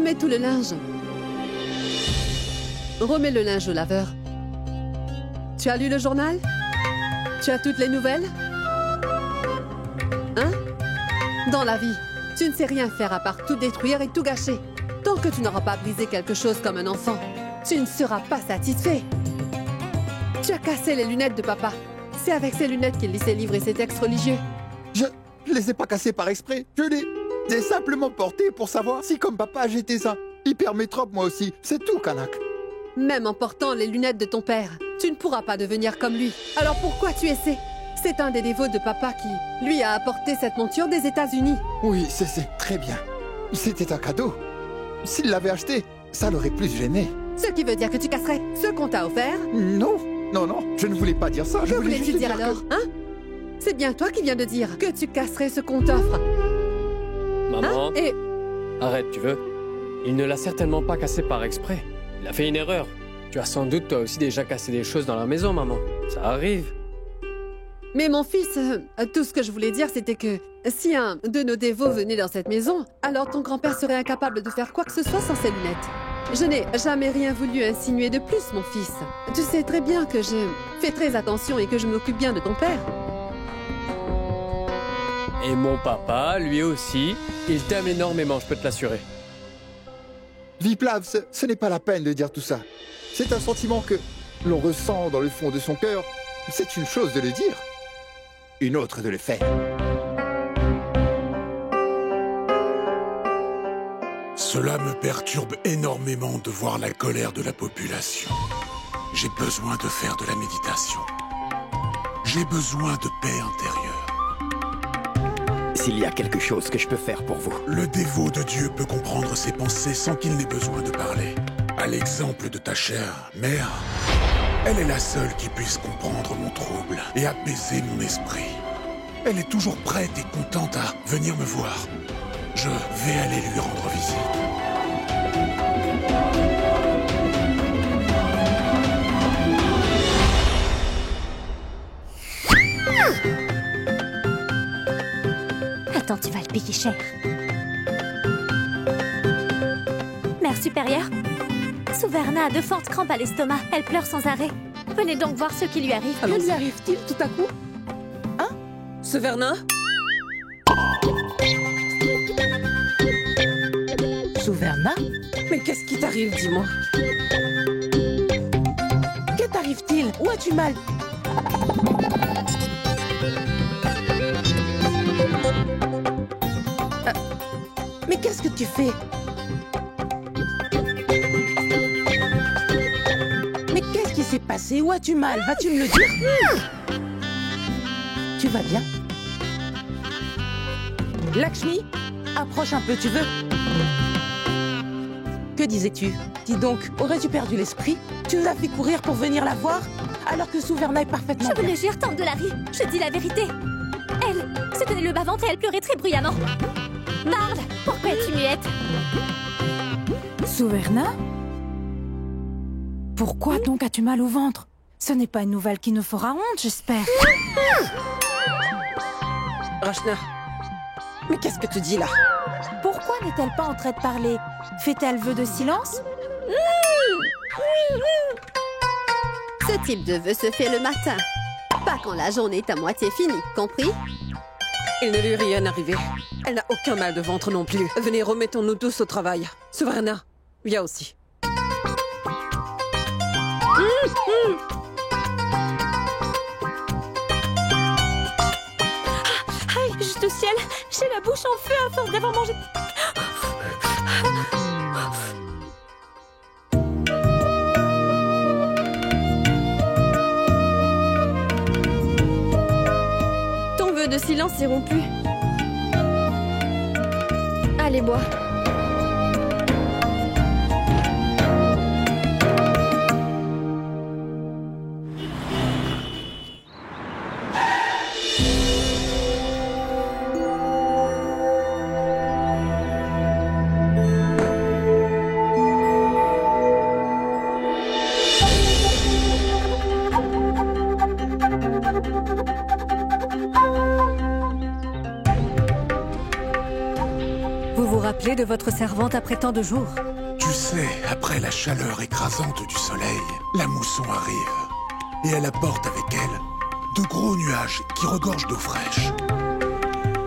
remets tout le linge. Remets le linge au laveur. Tu as lu le journal? Tu as toutes les nouvelles? Hein? Dans la vie, tu ne sais rien faire à part tout détruire et tout gâcher. Tant que tu n'auras pas brisé quelque chose comme un enfant, tu ne seras pas satisfait. Tu as cassé les lunettes de papa. C'est avec ces lunettes qu'il lit ses livres et ses textes religieux. Je les ai pas cassées par exprès. Je les ai simplement portées pour savoir si, comme papa, j'étais un hypermétrope moi aussi. C'est tout, Kanak. Même en portant les lunettes de ton père, tu ne pourras pas devenir comme lui. Alors pourquoi tu essaies? C'est un des dévots de papa qui, lui, a apporté cette monture des États-Unis. Oui, c'est très bien. C'était un cadeau. S'il l'avait acheté, ça l'aurait plus gêné. Ce qui veut dire que tu casserais ce qu'on t'a offert? Non, je ne voulais pas dire ça. Que voulais-tu dire alors, hein? C'est bien toi qui viens de dire que tu casserais ce qu'on t'offre. Maman, Hein? Et arrête, tu veux? Il ne l'a certainement pas cassé par exprès. Il a fait une erreur. Tu as sans doute toi aussi déjà cassé des choses dans la maison, maman. Ça arrive. mais mon fils, tout ce que je voulais dire, c'était que si un de nos dévots venait dans cette maison, alors ton grand-père serait incapable de faire quoi que ce soit sans ses lunettes. Je n'ai jamais rien voulu insinuer de plus, mon fils. Tu sais très bien que je fais très attention et que je m'occupe bien de ton père. Et mon papa, lui aussi, il t'aime énormément, je peux te l'assurer. Viplav, ce n'est pas la peine de dire tout ça. C'est un sentiment que l'on ressent dans le fond de son cœur. C'est une chose de le dire, une autre de le faire. Cela me perturbe énormément de voir la colère de la population. J'ai besoin de faire de la méditation. J'ai besoin de paix intérieure. S'il y a quelque chose que je peux faire pour vous. Le dévot de Dieu peut comprendre ses pensées sans qu'il n'ait besoin de parler. À l'exemple de ta chère mère, elle est la seule qui puisse comprendre mon trouble et apaiser mon esprit. Elle est toujours prête et contente à venir me voir. Je vais aller lui rendre visite. Attends, tu vas le payer cher. Mère supérieure, Souverna a de fortes crampes à l'estomac. Elle pleure sans arrêt. Venez donc voir ce qui lui arrive. Que lui arrive-t-il tout à coup? Hein? Souverna? Souverna? Mais qu'est-ce qui t'arrive, dis-moi? Que t'arrive-t-il? Où as-tu mal? Mais qu'est-ce que tu fais? Mais qu'est-ce qui s'est passé? Où as-tu mal? Vas-tu me le dire? Tu vas bien? Lakshmi, approche un peu, tu veux? Que disais-tu? Dis donc, aurais-tu perdu l'esprit? Tu nous as fait courir pour venir la voir? Alors que Souverna est parfaitement Je vous bien. le jure, tante de Larry, je dis la vérité. Elle se tenait le bas-ventre et elle pleurait très bruyamment. Parle! Pourquoi es-tu muette? Souverna? Pourquoi donc as-tu mal au ventre? Ce n'est pas une nouvelle qui nous fera honte, j'espère. Rachna, mais qu'est-ce que tu dis là? Pourquoi n'est-elle pas en train de parler? Fait-elle vœu de silence? Ce type de vœu se fait le matin. Pas quand la journée est à moitié finie, compris? Il ne lui est rien arrivé. Elle n'a aucun mal de ventre non plus. Venez, remettons-nous tous au travail. Souverna, viens aussi. Aïe, juste au ciel, j'ai la bouche en feu à force d'avoir mangé. Ton vœu de silence est rompu. Allez, bois. rappeler de votre servante après tant de jours. Tu sais, après la chaleur écrasante du soleil, la mousson arrive. Et elle apporte avec elle de gros nuages qui regorgent d'eau fraîche.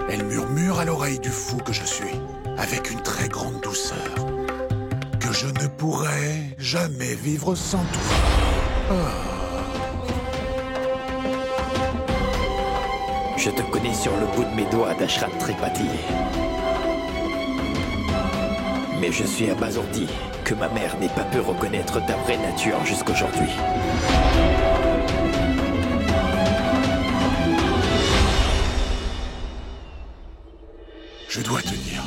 Elle murmure à l'oreille du fou que je suis, avec une très grande douceur, que je ne pourrai jamais vivre sans toi. Je te connais sur le bout de mes doigts, Dashrat Tripathi. Mais je suis abasourdi que ma mère n'ait pas pu reconnaître ta vraie nature jusqu'aujourd'hui. Je dois te dire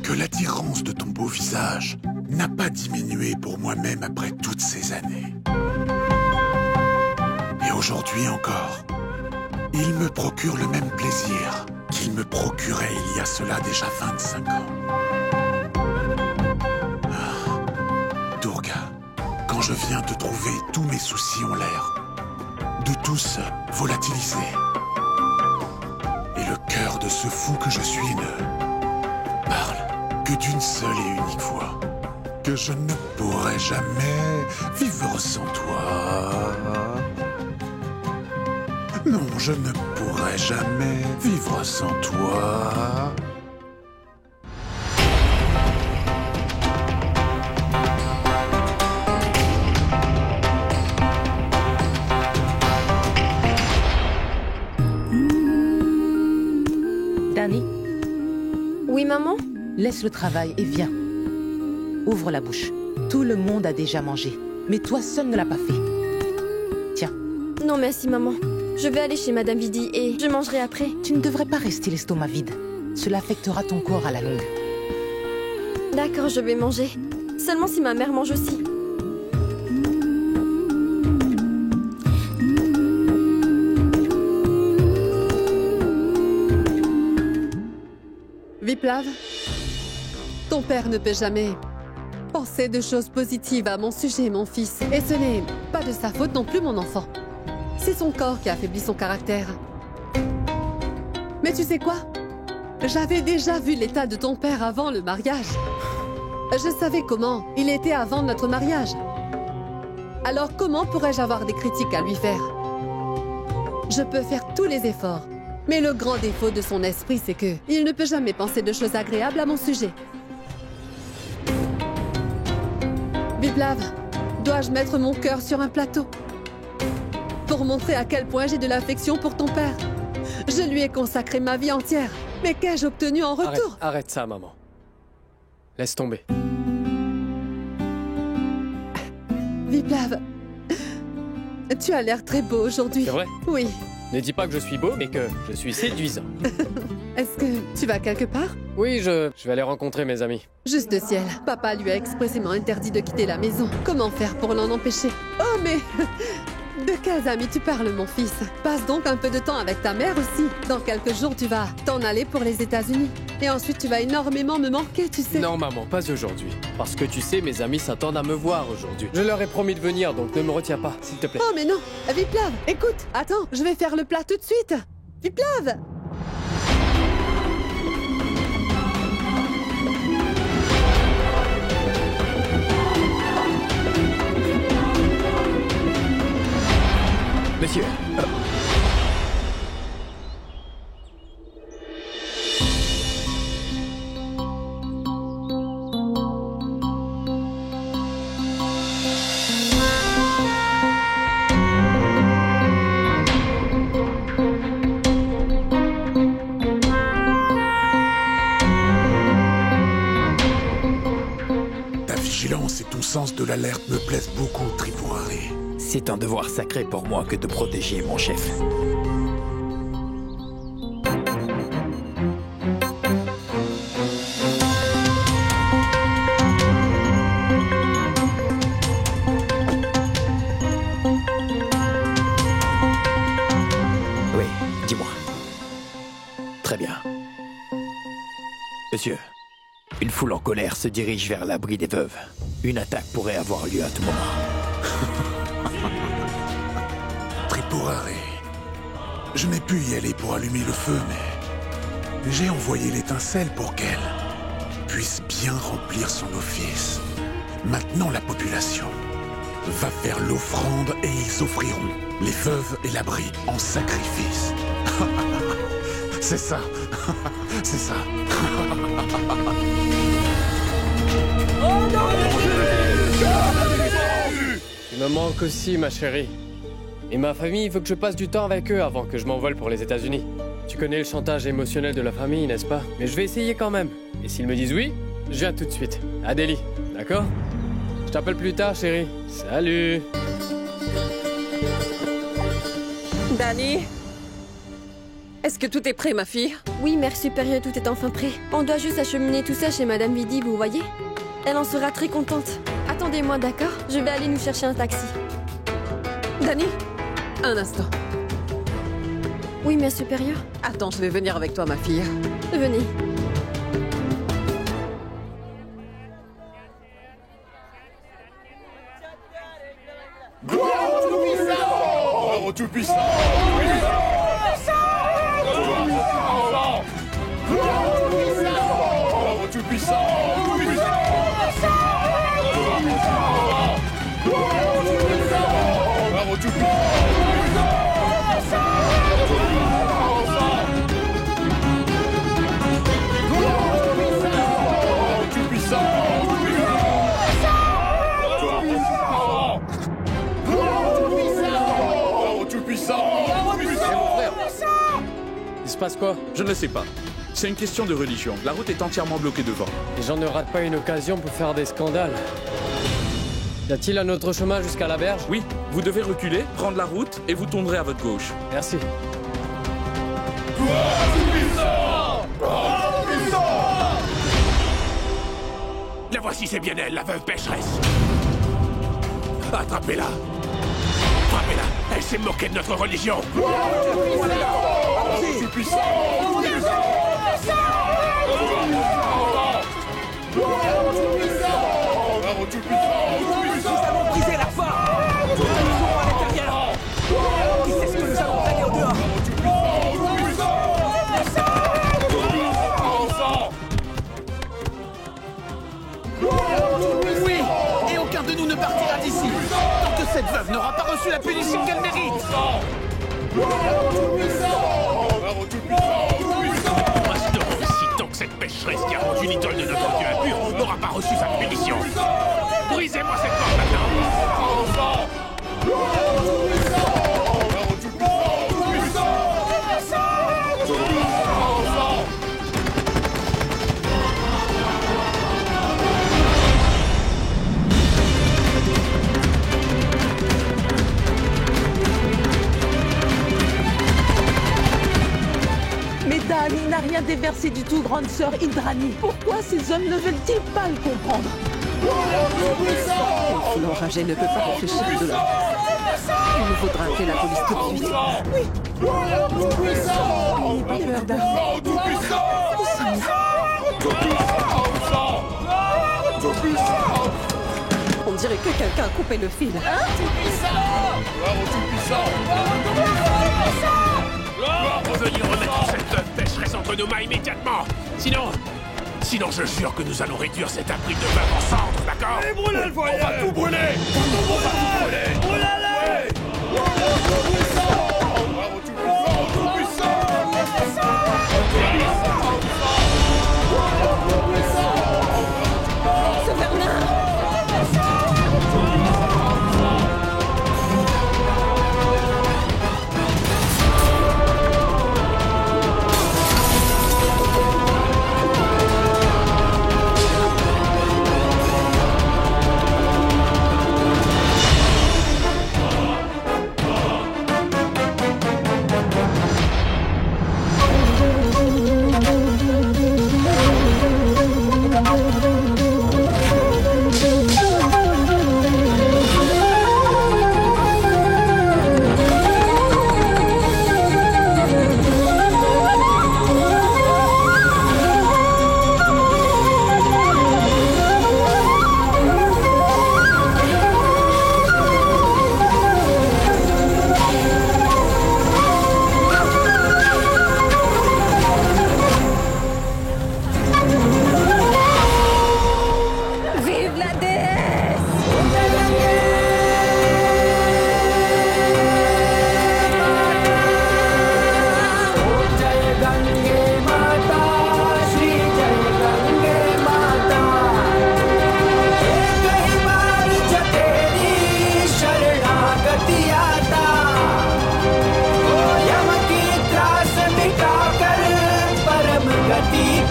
que l'attirance de ton beau visage n'a pas diminué pour moi-même après toutes ces années. Et aujourd'hui encore, il me procure le même plaisir qu'il me procurait il y a cela déjà 25 ans. Durga, quand je viens te trouver, tous mes soucis ont l'air de tous volatiliser. Et le cœur de ce fou que je suis ne parle que d'une seule et unique fois, que je ne pourrai jamais vivre sans toi. Non, je ne pourrai jamais vivre sans toi. Dani, Oui, maman? laisse le travail et viens. Ouvre la bouche. Tout le monde a déjà mangé, mais toi seul ne l'as pas fait. Tiens. Non, merci, maman. Je vais aller chez Madame Vidi et je mangerai après. Tu ne devrais pas rester l'estomac vide. Cela affectera ton corps à la longue. D'accord, je vais manger. Seulement si ma mère mange aussi. Viplav, ton père ne peut jamais penser de choses positives à mon sujet, mon fils. Et ce n'est pas de sa faute non plus, mon enfant. C'est son corps qui a affaibli son caractère. Mais tu sais quoi? J'avais déjà vu l'état de ton père avant le mariage. Je savais comment il était avant notre mariage. Alors comment pourrais-je avoir des critiques à lui faire? Je peux faire tous les efforts. Mais le grand défaut de son esprit, c'est que il ne peut jamais penser de choses agréables à mon sujet. Viplav, dois-je mettre mon cœur sur un plateau pour montrer à quel point j'ai de l'affection pour ton père? Je lui ai consacré ma vie entière. Mais qu'ai-je obtenu en retour? Arrête ça, maman. Laisse tomber. Viplav, tu as l'air très beau aujourd'hui. C'est vrai? Oui. Ne dis pas que je suis beau, mais que je suis séduisant. Est-ce que tu vas quelque part? Oui, je vais aller rencontrer mes amis. Juste de ciel. Papa lui a expressément interdit de quitter la maison. Comment faire pour l'en empêcher? Oh, mais... De quels amis tu parles, mon fils? Passe donc un peu de temps avec ta mère aussi. Dans quelques jours, tu vas t'en aller pour les États-Unis. Et ensuite, tu vas énormément me manquer, tu sais. Non, maman, pas aujourd'hui. Parce que tu sais, mes amis s'attendent à me voir aujourd'hui. Je leur ai promis de venir, donc ne me retiens pas, s'il te plaît. Oh, mais non! Viplav, écoute! Attends, je vais faire le plat tout de suite! Viplav! Monsieur, Ta vigilance et ton sens de l'alerte me plaisent beaucoup, Tripurari. c'est un devoir sacré pour moi que de protéger mon chef. Oui, dis-moi. Très bien. Monsieur, une foule en colère se dirige vers l'abri des veuves. Une attaque pourrait avoir lieu à tout moment. Tripurari, je n'ai pu y aller pour allumer le feu, mais j'ai envoyé l'étincelle pour qu'elle puisse bien remplir son office. Maintenant, la population va faire l'offrande et ils offriront les veuves et l'abri en sacrifice. C'est ça. C'est ça. Tu me manques aussi, ma chérie. Et ma famille, il faut que je passe du temps avec eux avant que je m'envole pour les États-Unis. Tu connais le chantage émotionnel de la famille, n'est-ce pas? Mais je vais essayer quand même. Et s'ils me disent oui, je viens tout de suite. À Delhi, d'accord? Je t'appelle plus tard, chérie. Salut! Dani? Est-ce que tout est prêt, ma fille? Oui, Mère Supérieure, tout est enfin prêt. On doit juste acheminer tout ça chez Madame Vidi, vous voyez? Elle en sera très contente. Attendez-moi, d'accord? Je vais aller nous chercher un taxi. Dani? Un instant. Oui, Mère Supérieure? Attends, je vais venir avec toi, ma fille. Venez. Gloire au Tout-Puissant! Gloire au Tout-Puissant! Il se passe quoi? Je ne le sais pas. C'est une question de religion. La route est entièrement bloquée devant. Les gens ne ratent pas une occasion pour faire des scandales. Y a-t-il un autre chemin jusqu'à la berge? Oui, vous devez reculer, prendre la route et vous tournerez à votre gauche. Merci. La voici, c'est bien elle, la veuve pécheresse. Attrapez-la. Frappez-la. Elle s'est moquée de notre religion. Nous allons briser la force. Nous serons à l'intérieur. Qui sait ce que nous allons gagner au dehors? Oui, et aucun de nous ne partira d'ici tant que cette veuve n'aura pas reçu la punition qu'elle mérite. Resterons ici tant que cette pécheresse qui a rendu l'idole de notre Dieu impur n'aura pas reçu sa punition. Brisez-moi cette porte maintenant. Mais Dani n'a rien déversé du tout, grande sœur Indrani. Pourquoi ces hommes ne veulent-ils pas le comprendre? L'enragé ne peut pas réfléchir de là. Il nous faudra appeler la police tout de suite. N'ayez pas peur, Dani. On dirait que quelqu'un a coupé le fil. Veuillez remettre cette veuve pécheresse entre nos mains immédiatement. Sinon je jure que nous allons réduire cet abri de veuve en cendres, d'accord? Et brûlez le foyer! On va tout brûler! On va tout brûler! Brûlez-les!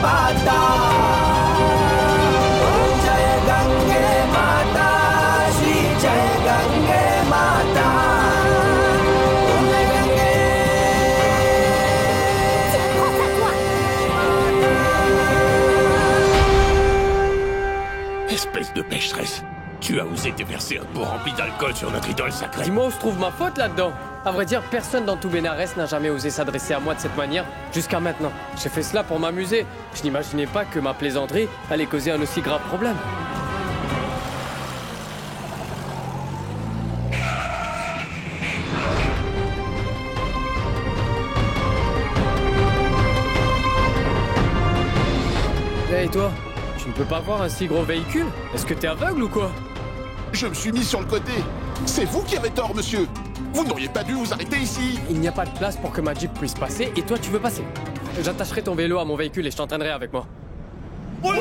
Mata, Om Jai Gange Mata, Shri Jai Gange Mata, Om Jai Gange. Tu prends ça, toi. Espèce de pécheresse. Tu as osé te verser un pot rempli d'alcool sur notre idole sacrée. Dis-moi où se trouve ma faute là-dedans. À vrai dire, personne dans tout Bénarès n'a jamais osé s'adresser à moi de cette manière jusqu'à maintenant. J'ai fait cela pour m'amuser. Je n'imaginais pas que ma plaisanterie allait causer un aussi grave problème. Hey toi, tu ne peux pas voir un si gros véhicule? Est-ce que t'es aveugle ou quoi? Je me suis mis sur le côté. C'est vous qui avez tort, monsieur. Vous n'auriez pas dû vous arrêter ici. Il n'y a pas de place pour que ma Jeep puisse passer et toi tu veux passer. J'attacherai ton vélo à mon véhicule et je t'entraînerai avec moi. Oui,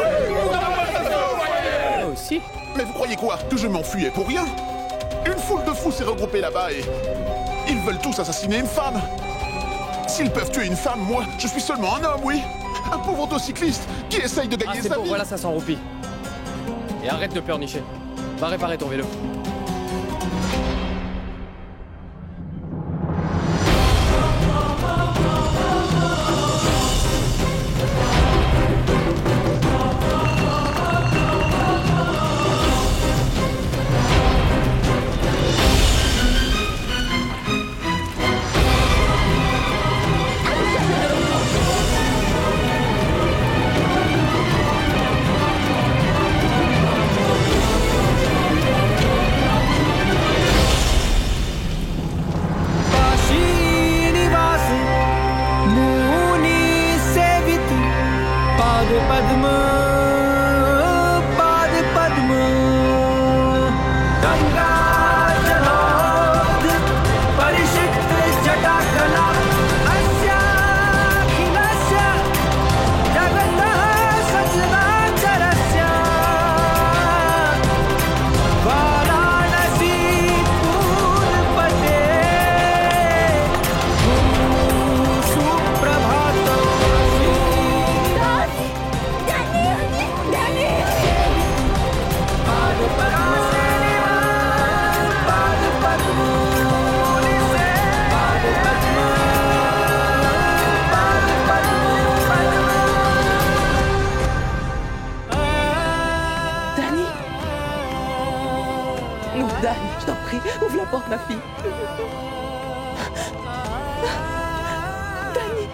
Moi aussi. Mais vous croyez quoi? Que je m'enfuyais pour rien? Une foule de fous s'est regroupée là-bas et... ils veulent tous assassiner une femme. S'ils peuvent tuer une femme, moi, je suis seulement un homme, oui. Un pauvre autocycliste qui essaye de gagner c'est sa bon, vie. voilà 500 roupies. Et arrête de pleurnicher. Va réparer ton vélo. Ouvre la porte, ma fille. Dani.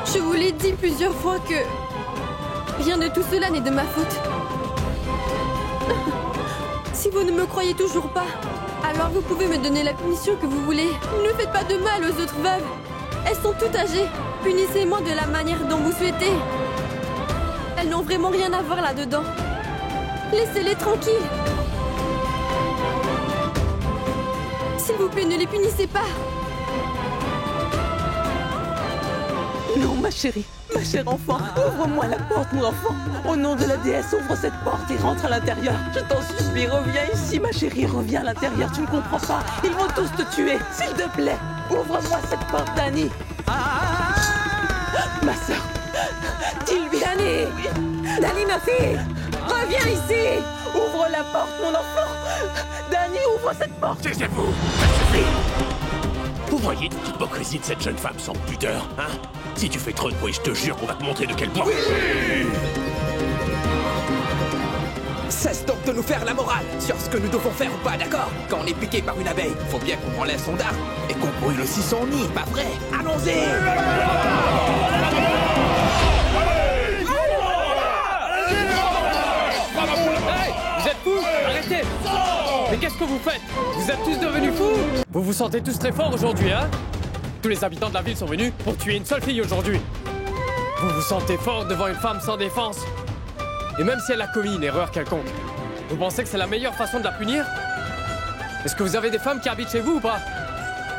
Je vous l'ai dit plusieurs fois que... rien de tout cela n'est de ma faute. Si vous ne me croyez toujours pas, alors vous pouvez me donner la punition que vous voulez. Ne faites pas de mal aux autres veuves. Elles sont toutes âgées. Punissez-moi de la manière dont vous souhaitez. Elles n'ont vraiment rien à voir là-dedans. Laissez-les tranquilles. S'il vous plaît, ne les punissez pas. Non, ma chérie, ma chère enfant, ouvre-moi la porte, mon enfant. Au nom de la déesse, ouvre cette porte et rentre à l'intérieur. Je t'en supplie, reviens ici, ma chérie, reviens à l'intérieur. Tu ne comprends pas. Ils vont tous te tuer. S'il te plaît, ouvre-moi cette porte, Dani. Ma sœur, dis-lui. Dani, Dani, ma fille, reviens ici. Ouvre la porte, mon enfant. Dani, ouvre cette porte. Taisez-vous, ça suffit. Vous voyez l'hypocrisie de cette jeune femme sans pudeur, hein? Si tu fais trop de bruit, je te jure qu'on va te montrer de quel point... Oui. Cesse donc de nous faire la morale sur ce que nous devons faire ou pas, d'accord? Quand on est piqué par une abeille, faut bien qu'on enlève son dard et qu'on brûle aussi son nid, pas vrai? Allons-y! Hey, vous êtes fous? Arrêtez! Mais qu'est-ce que vous faites? Vous êtes tous devenus fous? Vous vous sentez tous très forts aujourd'hui, hein? Tous les habitants de la ville sont venus pour tuer une seule fille aujourd'hui. Vous vous sentez fort devant une femme sans défense? Et même si elle a commis une erreur quelconque, vous pensez que c'est la meilleure façon de la punir? Est-ce que vous avez des femmes qui habitent chez vous ou pas?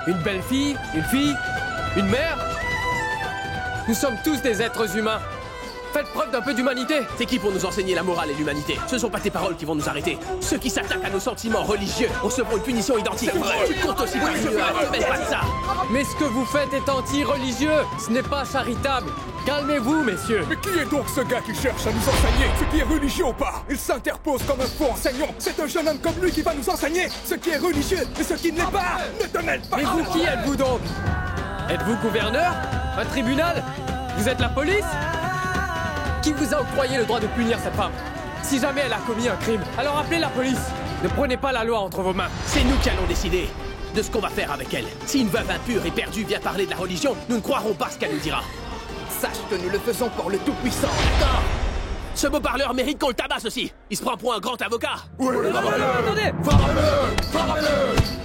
Une belle fille? Une fille? Une mère? Nous sommes tous des êtres humains. Faites preuve d'un peu d'humanité. C'est qui pour nous enseigner la morale et l'humanité? Ce ne sont pas tes paroles qui vont nous arrêter. Ceux qui s'attaquent à nos sentiments religieux recevront une punition identique. C'est vrai. Tu comptes aussi parmi eux, ne mêle pas de ça. Mais ce que vous faites est anti-religieux. Ce n'est pas charitable. Calmez-vous, messieurs. Mais qui est donc ce gars qui cherche à nous enseigner ce qui est religieux ou pas? Il s'interpose comme un faux enseignant. C'est un jeune homme comme lui qui va nous enseigner ce qui est religieux et ce qui ne l'est pas. Ne te mêle pas. Mais vous, qui êtes-vous donc? Êtes-vous gouverneur? Un tribunal? Vous êtes la police? Qui vous a octroyé le droit de punir cette femme? Si jamais elle a commis un crime, alors appelez la police. Ne prenez pas la loi entre vos mains. C'est nous qui allons décider de ce qu'on va faire avec elle. Si une veuve impure et perdue vient parler de la religion, nous ne croirons pas ce qu'elle nous dira. Sache que nous le faisons pour le Tout-Puissant, d'accord? Ce beau parleur mérite qu'on le tabasse aussi. Il se prend pour un grand avocat. Oui, attendez. Frappez-le.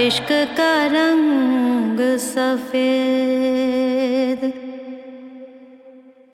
इश्क का रंग सफेद